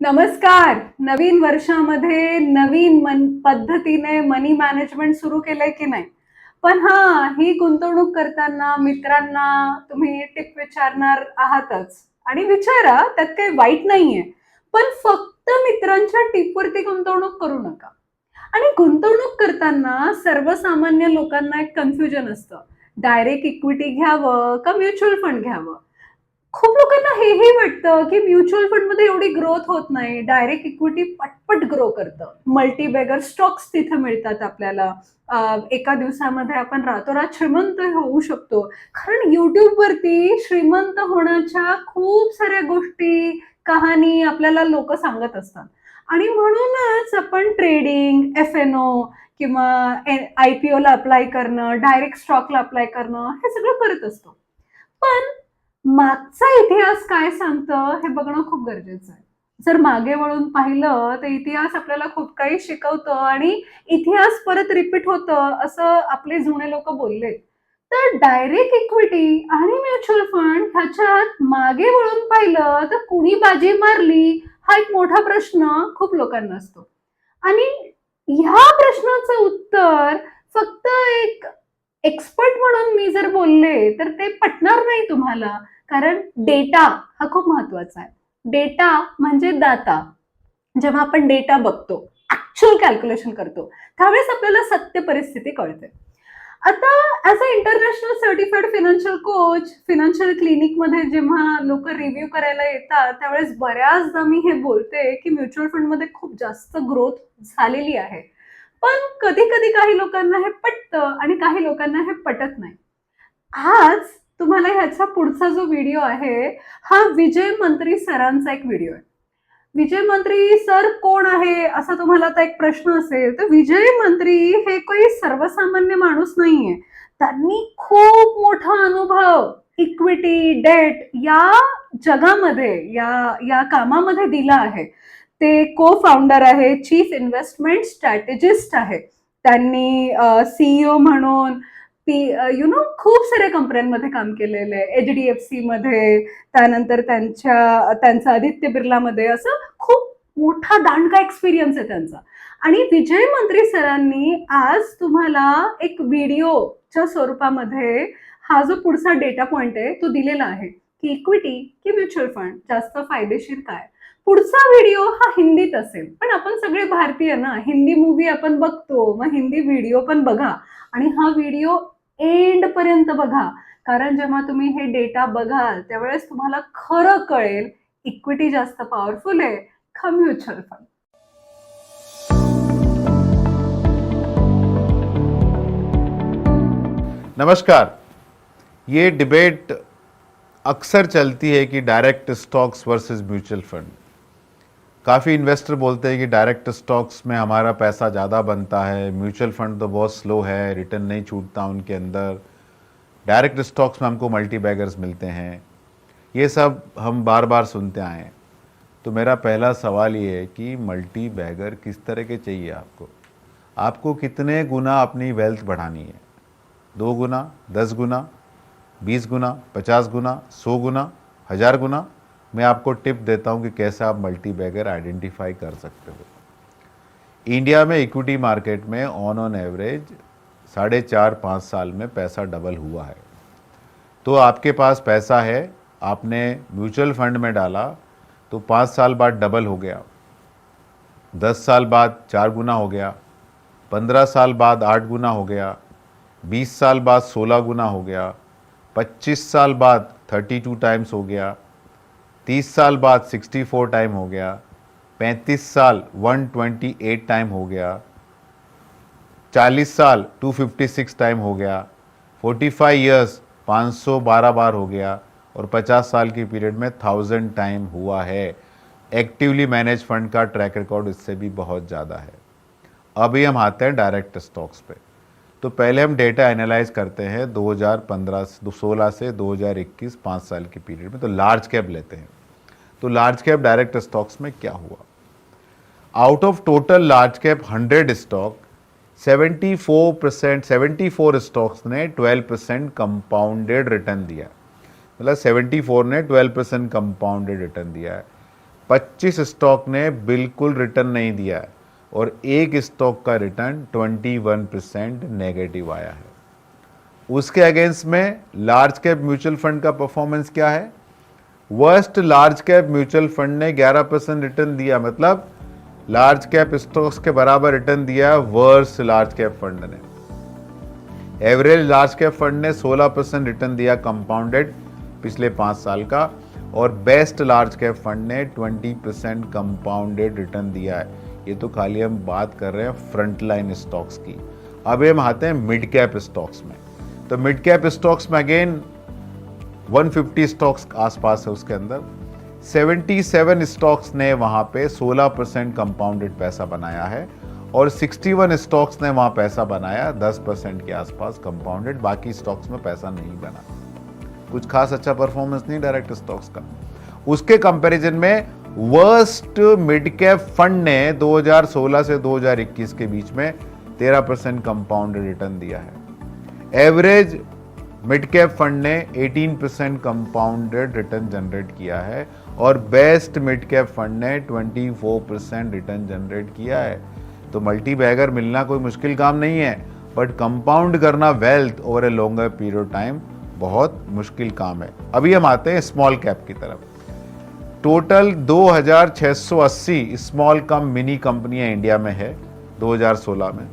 नमस्कार. नवीन वर्षामध्ये नवीन पद्धतीने मनी मॅनेजमेंट सुरू केलंय की नाही? पण हां, ही गुंतवणूक करताना मित्रांना तुम्ही टिप विचारणार आहातच आणि विचारा, त्यात काही वाईट नाहीये. पण फक्त मित्रांच्या टिपवरती गुंतवणूक करू नका. आणि गुंतवणूक करताना सर्वसामान्य लोकांना एक कन्फ्युजन असतं. डायरेक्ट इक्विटी घ्यावं का म्युच्युअल फंड घ्यावं? खूप लोकांना हेही वाटतं, की म्युच्युअल फंडमध्ये एवढी ग्रोथ होत नाही. डायरेक्ट इक्विटी पटपट ग्रो करतं. मल्टी बॅगर स्टॉक्स तिथे मिळतात आपल्याला. एका दिवसामध्ये आपण रातोरात श्रीमंत होऊ शकतो. कारण YouTubeवरती श्रीमंत होण्याच्या खूप साऱ्या गोष्टी, कहाणी आपल्याला लोकं सांगत असतात. आणि म्हणूनच आपण ट्रेडिंग, एफ-एन-ओ किंवा IPOला अप्लाय करणं, डायरेक्ट स्टॉकला अप्लाय करणं, हे सगळं करत असतो. पण मागचा इतिहास काय सांगतं हे बघणं खूप गरजेचं आहे. जर मागे वळून पाहिलं तर इतिहास आपल्याला खूप काही शिकवतं आणि इतिहास परत रिपीट होतं असं आपले जुने लोकं बोलले. तर डायरेक्ट इक्विटी आणि म्युच्युअल फंड ह्याच्यात मागे वळून पाहिलं तर कुणी बाजी मारली हा एक मोठा प्रश्न खूप लोकांना असतो. आणि ह्या प्रश्नाचं उत्तर फक्त एक एक्सपर्ट म्हणून मी जर बोलले, तर ते पटणार नाही तुम्हाला. कारण डेटा हा खूप महत्वाचा आहे. डेटा म्हणजे दाता. जेव्हा आपण डेटा बघतो, ॲक्चुअल कॅल्क्युलेशन करतो, त्यावेळेस आपल्याला सत्य परिस्थिती कळते. आता as a international certified financial coach, financial क्लिनिकमध्ये जेव्हा लोकं रिव्ह्यू करायला येतात, त्यावेळेस बऱ्याचदा मी हे बोलते, की म्युच्युअल फंडमध्ये खूप जास्त ग्रोथ झालेली आहे. पण कधी-कधी काही लोकांना हे पटतं आणि काही लोकांना हे पटत नाही. आज तुम्हाला ह्याचा पुढचा जो व्हिडिओ आहे, हा विजय मंत्री सरांचा एक व्हिडिओ आहे. विजय मंत्री सर कोण आहे? असा तुम्हाला आता एक प्रश्न असेल, तर विजय मंत्री हे काही सर्वसामान्य माणूस नाहीये. त्यांनी खूप मोठा अनुभव इक्विटी, डेट या जगामध्ये, या या कामामध्ये दिला आहे. ते को-फाउंडर आहे, चीफ इन्व्हेस्टमेंट स्ट्रॅटेजिस्ट आहे. त्यांनी म्हणून खूप साऱ्या कंपन्यांमध्ये काम केलेलं आहे. HDFCमध्ये, त्यानंतर त्यांचं आदित्य बिर्लामध्ये असं खूप मोठा दांडगा एक्सपिरियन्स आहे त्यांचा. आणि विजय मंत्री सरांनी आज तुम्हाला एक व्हिडिओच्या स्वरूपामध्ये हा जो पुढचा डेटा पॉइंट आहे तो दिलेला आहे, की इक्विटी की म्युच्युअल फंड जास्त फायदेशीर काय? पुढचा व्हिडिओ हा हिंदीत असेल. पण आपण सगळे भारतीय ना, हिंदी मूव्ही आपण बघतो, मग हिंदी व्हिडिओ पण बघा आणि हा व्हिडिओ एंडपर्यंत बघा. कारण जेव्हा तुम्ही हे डेटा बघाल, त्यावेळेस तुम्हाला खरं कळेल, इक्विटी जास्त पॉवरफुल आहे का म्युच्युअल फंड. नमस्कार। ये डिबेट अक्सर चलती है कि direct stocks versus mutual fund. काफ़ी इन्वेस्टर बोलते हैं कि डायरेक्ट स्टॉक्स में हमारा पैसा ज़्यादा बनता है, म्यूचुअल फंड तो बहुत स्लो है, रिटर्न नहीं छूटता उनके अंदर, डायरेक्ट स्टॉक्स में हमको मल्टी बैगर्स मिलते हैं। ये सब हम बार बार सुनते आए हैं। तो मेरा पहला सवाल ये है कि मल्टी बैगर किस तरह के चाहिए आपको? आपको कितने गुना अपनी वेल्थ बढ़ानी है? 2 गुना, 10 गुना, 20 गुना, 50 गुना, 100 गुना, 1000 गुना? मैं आपको टिप देता हूं कि कैसे आप मल्टी बैगर आइडेंटिफाई कर सकते हो। इंडिया में इक्विटी मार्केट में ऑन एवरेज 4.5-5 साल में पैसा डबल हुआ है। तो आपके पास पैसा है, आपने म्यूचुअल फंड में डाला तो 5 साल बाद डबल हो गया, 10 साल बाद 4 गुना हो गया, 15 साल बाद 8 गुना हो गया, 20 साल बाद 16 गुना हो गया, 25 साल बाद 32 टाइम्स हो गया, 30 साल बाद 64 टाइम हो गया, 35 साल 128 टाइम हो गया, 40 साल 256 टाइम हो गया, 45 ईयर्स 512 बार हो गया और 50 साल की पीरियड में 1000 टाइम हुआ है। एक्टिवली मैनेज फंड का ट्रैक रिकॉर्ड इससे भी बहुत ज़्यादा है। अभी हम आते हैं डायरेक्ट स्टॉक्स पे। तो पहले हम डेटा एनालाइज करते हैं 2016 से 2021 5 साल की पीरियड में। तो लार्ज कैप लेते हैं। तो लार्ज कैप डायरेक्ट स्टॉक्स में क्या हुआ? Out of total large cap 100 stock 74 stocks ने 12% कंपाउंडेड रिटर्न दिया। मतलब 74 ने 12% कंपाउंडेड रिटर्न दिया है। 25 स्टॉक ने बिल्कुल रिटर्न नहीं दिया है और एक स्टॉक का रिटर्न 21% नेगेटिव आया है। उसके अगेंस्ट में लार्ज कैप म्यूचुअल फंड का परफॉर्मेंस क्या है? Worst large cap mutual fund ने 11% रिटर्न दिया, मतलब लार्ज कैप स्टॉक्स के बराबर रिटर्न दिया वर्स्ट लार्ज कैप फंड ने। एवरेज लार्ज कैप फंड ने 16% रिटर्न दिया कंपाउंडेड पिछले 5 साल का, और बेस्ट लार्ज कैप फंड ने 20% कंपाउंडेड रिटर्न दिया है। ये तो खाली हम बात कर रहे हैं फ्रंटलाइन स्टॉक्स की। अब हम आते हैं मिड कैप स्टॉक्स में। तो मिड कैप स्टॉक्स में अगेन 150 स्टॉक्स आसपास है, उसके अंदर 77 स्टॉक्स ने वहां पे 16% कंपाउंडेड पैसा बनाया है और 61 स्टॉक्स ने वहां पैसा बनाया 10% के आसपास कंपाउंडेड। बाकी स्टॉक्स में पैसा नहीं बना, कुछ खास अच्छा परफॉर्मेंस नहीं डायरेक्ट स्टॉक्स का। उसके कंपैरिजन में वर्स्ट मिड कैप फंड ने 2016 से 2021 के बीच में 13% कंपाउंडेड रिटर्न दिया है। एवरेज मिड कैप फंड ने 18% कंपाउंडेड रिटर्न जनरेट किया है और बेस्ट मिड कैप फंड ने 24% रिटर्न जनरेट किया है। तो मल्टी बैगर मिलना कोई मुश्किल काम नहीं है, बट कंपाउंड करना wealth over a longer period of time बहुत मुश्किल काम है। अभी हम आते हैं स्मॉल कैप की तरफ। टोटल 2680 स्मॉल कम मिनी कंपनियां इंडिया में है 2016 में।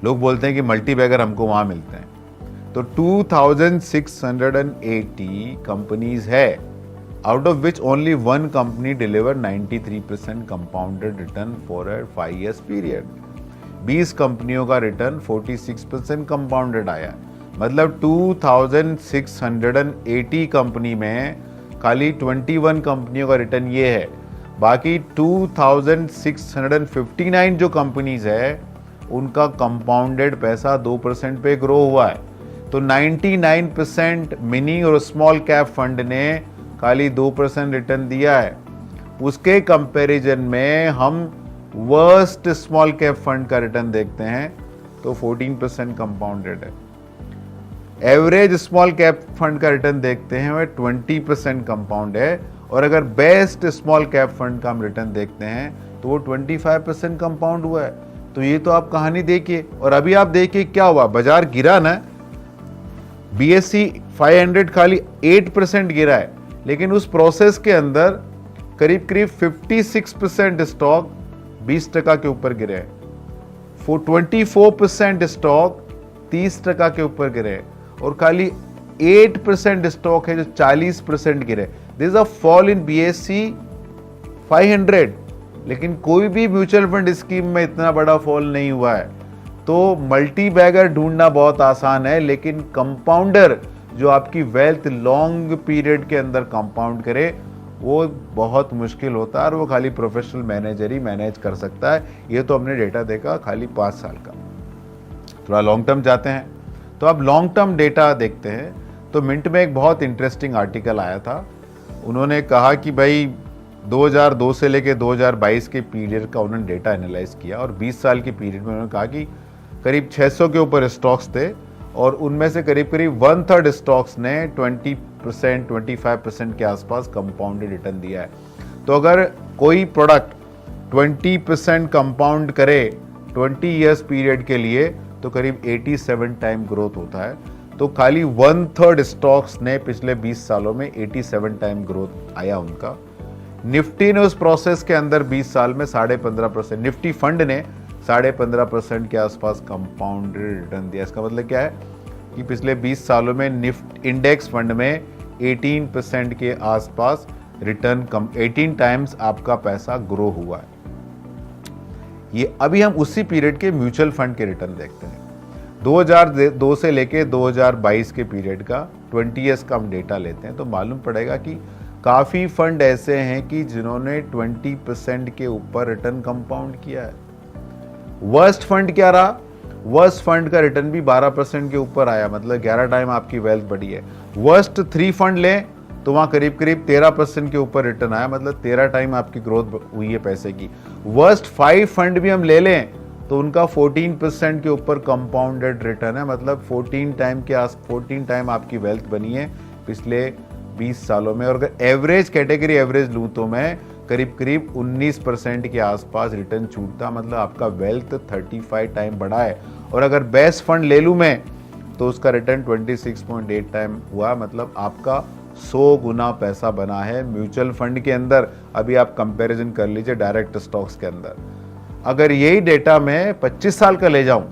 लोग बोलते हैं कि मल्टी बैगर हमको वहां मिलते हैं, तो 2680 कंपनीज है, out of which only one company deliver 93% compounded return for a 5 years period. 20 कंपनियों का रिटर्न 46% कंपाउंडेड आया, मतलब 2680 कंपनी में खाली 21 कंपनियों का रिटर्न ये है। बाकी 2659 जो कंपनीज है उनका कंपाउंडेड पैसा 2% पे ग्रो हुआ है। तो 99% मिनी और स्मॉल कैप फंड ने खाली 2% रिटर्न दिया है। उसके कंपैरिजन में हम वर्स्ट स्मॉल कैप फंड का रिटर्न देखते हैं तो 14% कंपाउंडेड है। एवरेज स्मॉल कैप फंड का रिटर्न देखते हैं वह 20% कंपाउंड है, और अगर बेस्ट स्मॉल कैप फंड का हम रिटर्न देखते हैं तो वो 25% कंपाउंड हुआ है। तो ये तो आप कहानी देखिए, और अभी आप देखिए क्या हुआ, बाजार गिरा ना, BSE 500 खाली 8% गिरा है, लेकिन उस प्रोसेस के अंदर करीब करीब 56% स्टॉक 20% के ऊपर गिरे हैं, 24% स्टॉक 30% के ऊपर गिरे हैं, और खाली 8% स्टॉक है जो 40% गिरे। This is a fall in BSE 500, लेकिन कोई भी म्यूचुअल फंड स्कीम में इतना बड़ा फॉल नहीं हुआ है। तो मल्टी बैगर ढूंढना बहुत आसान है, लेकिन कंपाउंडर जो आपकी वेल्थ लॉन्ग पीरियड के अंदर कंपाउंड करे वो बहुत मुश्किल होता है, और वो खाली प्रोफेशनल मैनेजर ही मैनेज कर सकता है। ये तो हमने डेटा देखा खाली 5 साल का। थोड़ा लॉन्ग टर्म जाते हैं, तो अब लॉन्ग टर्म डेटा देखते हैं। तो मिंट में एक बहुत इंटरेस्टिंग आर्टिकल आया था, उन्होंने कहा कि भाई 2002 से लेके 2022 के पीरियड का उन्होंने डेटा एनालाइज किया, और 20 साल के पीरियड में उन्होंने कहा कि करीब 600 के ऊपर स्टॉक्स थे, और उनमें से करीब करीब 1/3 स्टॉक्स ने 20% 25% के आसपास कंपाउंडेड रिटर्न दिया है। तो अगर कोई प्रोडक्ट 20% कंपाउंड करे 20 years पीरियड के लिए तो करीब 87 टाइम ग्रोथ होता है। तो खाली 1/3 स्टॉक्स ने पिछले 20 सालों में 87 टाइम ग्रोथ आया उनका। निफ्टी ने उस प्रोसेस के अंदर 20 साल में 15.5%, निफ्टी फंड ने 15.5% के आसपास कंपाउंडेड रिटर्न दिया। इसका मतलब क्या है कि पिछले 20 सालों में निफ्टी इंडेक्स फंड में 18% के आसपास रिटर्न 18 टाइम्स आपका पैसा ग्रो हुआ है। ये अभी हम उसी पीरियड के म्यूचुअल फंड के रिटर्न देखते हैं। 2002 से लेके 2022 के पीरियड का 20 years का हम डेटा लेते हैं, तो मालूम पड़ेगा कि काफ़ी फंड ऐसे हैं कि जिन्होंने 20% के ऊपर रिटर्न कंपाउंड किया है। वर्स्ट फंड क्या रहा? वर्स्ट फंड का रिटर्न भी 12% के ऊपर आया, मतलब 11 टाइम आपकी वेल्थ बढ़ी है। वर्स्ट 3 फंड लें तो वहाँ करीब करीब 13% के ऊपर रिटर्न आया, मतलब 13 टाइम आपकी ग्रोथ हुई है पैसे की। वर्स्ट 5 फंड भी हम ले लें तो उनका 14% के ऊपर कंपाउंडेड रिटर्न है, मतलब 14 टाइम आपकी वेल्थ बनी है पिछले 20 सालों में, और अगर एवरेज कैटेगरी एवरेज लूँ तो मैं करीब करीब 19% के आसपास रिटर्न छूटता, मतलब आपका वेल्थ 35 टाइम बढ़ा है। और अगर बेस्ट फंड ले लूँ मैं तो उसका रिटर्न 26.8 टाइम हुआ, मतलब आपका 100 गुना पैसा बना है म्यूचुअल फंड के अंदर। अभी आप कंपैरिजन कर लीजिए डायरेक्ट स्टॉक्स के अंदर। अगर यही डेटा मैं 25 साल का ले जाऊं,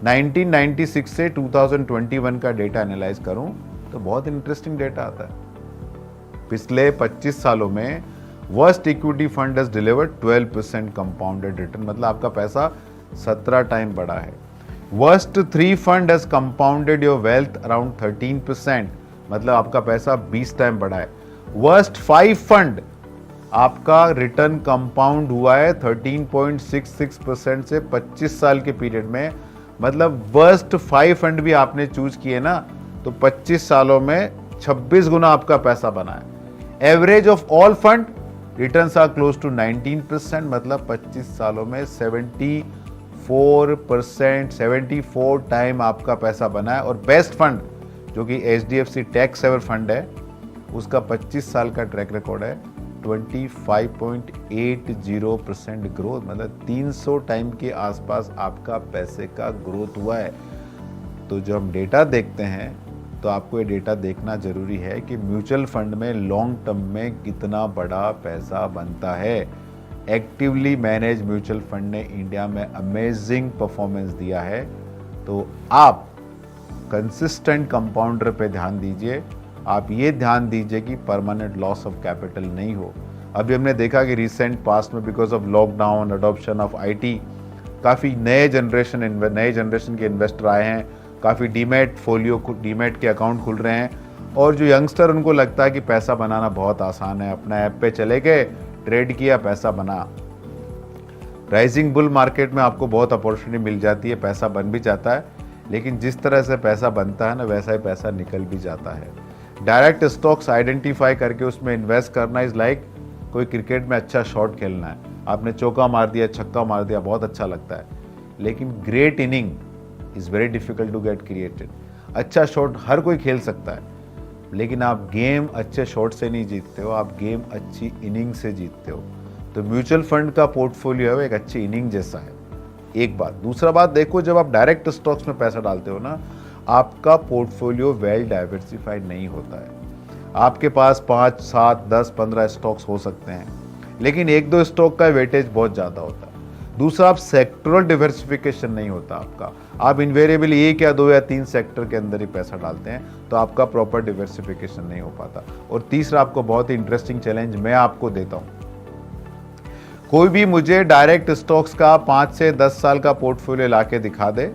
1996 से 2021 का डेटा एनालाइज करूं, तो बहुत इंटरेस्टिंग डेटा आता है। पिछले 25 सालों में worst equity fund has delivered 12% compounded return, मतलब आपका पैसा 17 टाइम बढ़ा है। Worst 3 fund has compounded your wealth around 13%, मतलब आपका पैसा 20 टाइम बढ़ा है। वर्स्ट 5 फंड आपका रिटर्न कंपाउंड हुआ है 13.66% से 25 साल के पीरियड में, मतलब वर्स्ट 5 फंड भी आपने चूज किए ना, तो 25 सालों में 26 गुना आपका पैसा बना है। Average of all fund returns are close to 19%, मतलब 25 सालों में 74 टाइम आपका पैसा बना है। और बेस्ट फंड जो कि HDFC टैक्स सेवर फंड है, उसका 25 साल का ट्रैक रिकॉर्ड है 25.80% ग्रोथ, मतलब 300 टाइम के आसपास आपका पैसे का ग्रोथ हुआ है। तो जब हम डेटा देखते हैं तो आपको ये डेटा देखना जरूरी है कि म्यूचुअल फंड में लॉन्ग टर्म में कितना बड़ा पैसा बनता है। एक्टिवली मैनेज म्यूचुअल फंड ने इंडिया में अमेजिंग परफॉर्मेंस दिया है। तो आप कंसिस्टेंट कंपाउंडर पे ध्यान दीजिए, आप ये ध्यान दीजिए कि परमानेंट लॉस ऑफ कैपिटल नहीं हो। अभी हमने देखा कि रिसेंट पास्ट में because of lockdown, adoption of IT, काफ़ी नए जनरेशन के इन्वेस्टर आए हैं, काफ़ी डीमैट के अकाउंट खुल रहे हैं। और जो यंगस्टर, उनको लगता है कि पैसा बनाना बहुत आसान है, अपना ऐप पे चले गए, ट्रेड किया, पैसा बना। राइजिंग बुल मार्केट में आपको बहुत अपॉर्चुनिटी मिल जाती है, पैसा बन भी जाता है, लेकिन जिस तरह से पैसा बनता है ना, वैसा ही पैसा निकल भी जाता है। डायरेक्ट स्टॉक्स आइडेंटिफाई करके उसमें इन्वेस्ट करना इज लाइक कोई क्रिकेट में अच्छा शॉट खेलना है। आपने चौका मार दिया, छक्का मार दिया, बहुत अच्छा लगता है, लेकिन great inning is very difficult to get created. अच्छा शॉट हर कोई खेल सकता है, लेकिन आप गेम अच्छे शॉट से नहीं जीतते हो, आप गेम अच्छी इनिंग से जीतते हो। तो म्यूचुअल फंड का पोर्टफोलियो है एक अच्छी इनिंग जैसा है, एक बात। दूसरा बात देखो, जब आप डायरेक्ट स्टॉक्स में पैसा डालते हो ना, आपका पोर्टफोलियो वेल डाइवर्सिफाइड नहीं होता है। आपके पास 5, 7, 10, 15 स्टॉक्स हो सकते हैं, लेकिन 1-2 स्टॉक का वेटेज बहुत ज़्यादा होता है। दूसरा, आप सेक्टरल डिवर्सिफिकेशन नहीं होता आपका, आप इन्वेरिएबली 1 या 2 या 3 सेक्टर के अंदर ही पैसा डालते हैं, तो आपका प्रॉपर डिवर्सिफिकेशन नहीं हो पाता। और तीसरा, आपको बहुत ही इंटरेस्टिंग चैलेंज मैं आपको देता हूँ, कोई भी मुझे डायरेक्ट स्टॉक्स का 5 से 10 साल का पोर्टफोलियो लाके दिखा दे,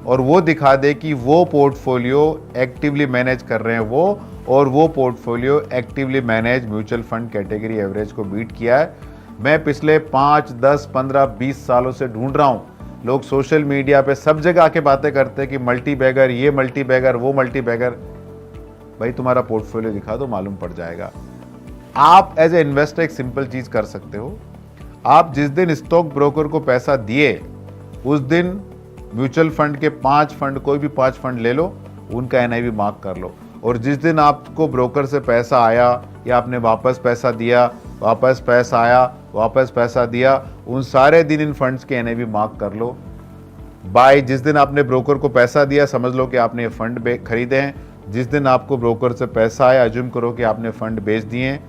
और वो दिखा दे कि वो पोर्टफोलियो एक्टिवली मैनेज कर रहे हैं वो, और वो portfolio actively manage mutual fund category average को बीट किया है। मैं पिछले 5, 10, 15, 20 सालों से ढूंढ रहा हूँ। लोग सोशल मीडिया पे सब जगह आके बातें करते हैं कि मल्टी बैगर, ये मल्टी बैगर, वो मल्टी बैगर। भाई तुम्हारा पोर्टफोलियो दिखा दो, मालूम पड़ जाएगा। आप एज ए इन्वेस्टर एक सिंपल चीज कर सकते हो, आप जिस दिन स्टॉक ब्रोकर को पैसा दिए, उस दिन म्यूचुअल फंड के 5 फंड, कोई भी 5 फंड ले लो, उनका NIV मार्क कर लो। और जिस दिन आपको ब्रोकर से पैसा आया या आपने वापस पैसा दिया, वापस पैसा आया, वापस पैसा दिया, उन सारे दिन इन फंड्स के NIV मार्क कर लो। बाय जिस दिन आपने ब्रोकर को पैसा दिया, समझ लो कि आपने ये फंड खरीदे हैं। जिस दिन आपको ब्रोकर से पैसा आया, अज्यूम करो कि आपने फंड बेच दिए हैं।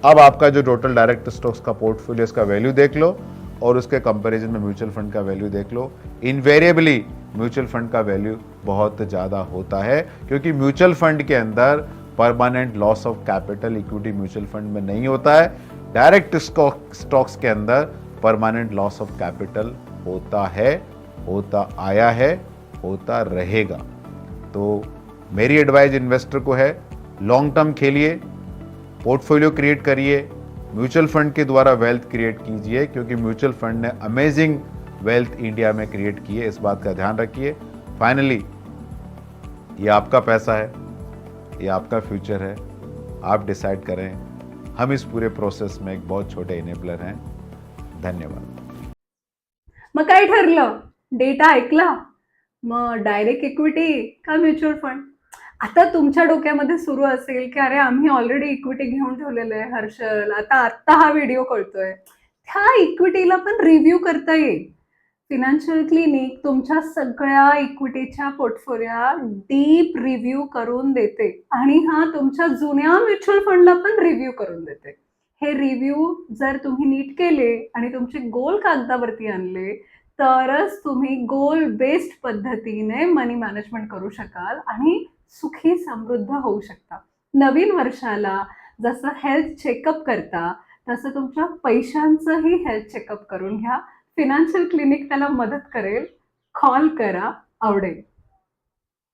अब आपका जो टोटल डायरेक्ट स्टॉक्स का पोर्टफोलियो, इसका वैल्यू देख लो और उसके कंपैरिजन में म्यूचुअल फंड का वैल्यू देख लो। इनवेरिएबली म्यूचुअल फंड का वैल्यू बहुत ज़्यादा होता है, क्योंकि म्यूचुअल फंड के अंदर permanent loss of capital equity mutual fund में नहीं होता है। डायरेक्ट स्टॉक्स के अंदर परमानेंट लॉस ऑफ कैपिटल होता है, होता आया है, होता रहेगा। तो मेरी एडवाइस इन्वेस्टर को है, लॉन्ग टर्म खेलिए, पोर्टफोलियो क्रिएट करिए, म्यूचुअल फंड के द्वारा वेल्थ क्रिएट कीजिए, क्योंकि म्यूचुअल फंड ने अमेजिंग वेल्थ इंडिया में क्रिएट की है, इस बात का ध्यान रखिए। फाइनली, ये आपका पैसा है, ये आपका फ्यूचर है, आप डिसाइड करें। हम इस पूरे प्रोसेस में एक बहुत छोटे इनेबलर हैं। धन्यवाद। मग काय ठरलं? डेटा ऐकला, मग डायरेक्ट इक्विटी का म्युच्युअल फंड? आता तुमच्या डोक्यामध्ये सुरू असेल की अरे आम्ही ऑलरेडी इक्विटी घेऊन ठेवलेलं आहे हर्षल, आता हा व्हिडिओ कळतोय. त्या इक्विटीला पण रिव्ह्यू करता येईल. फिनान्शियल क्लिनिक तुमच्या सगळ्या इक्विटीच्या पोर्टफोलिओ डीप रिव्ह्यू करून देते आणि हा तुमच्या जुन्या म्युच्युअल फंडला पण रिव्ह्यू करून देते. हे रिव्ह्यू जर तुम्ही नीट केले आणि तुमचे गोल कागदावरती आणले तरच तुम्ही गोल बेस्ड पद्धतीने मनी मॅनेजमेंट करू शकाल आणि सुखी समृद्ध होऊ शकता. नवीन वर्षाला जसं हेल्थ चेकअप करता तसं तुमच्या पैशांचंही हेल्थ चेकअप करून घ्या. फिनान्शियल क्लिनिक त्याला मदत करेल. कॉल करा, आवडेल.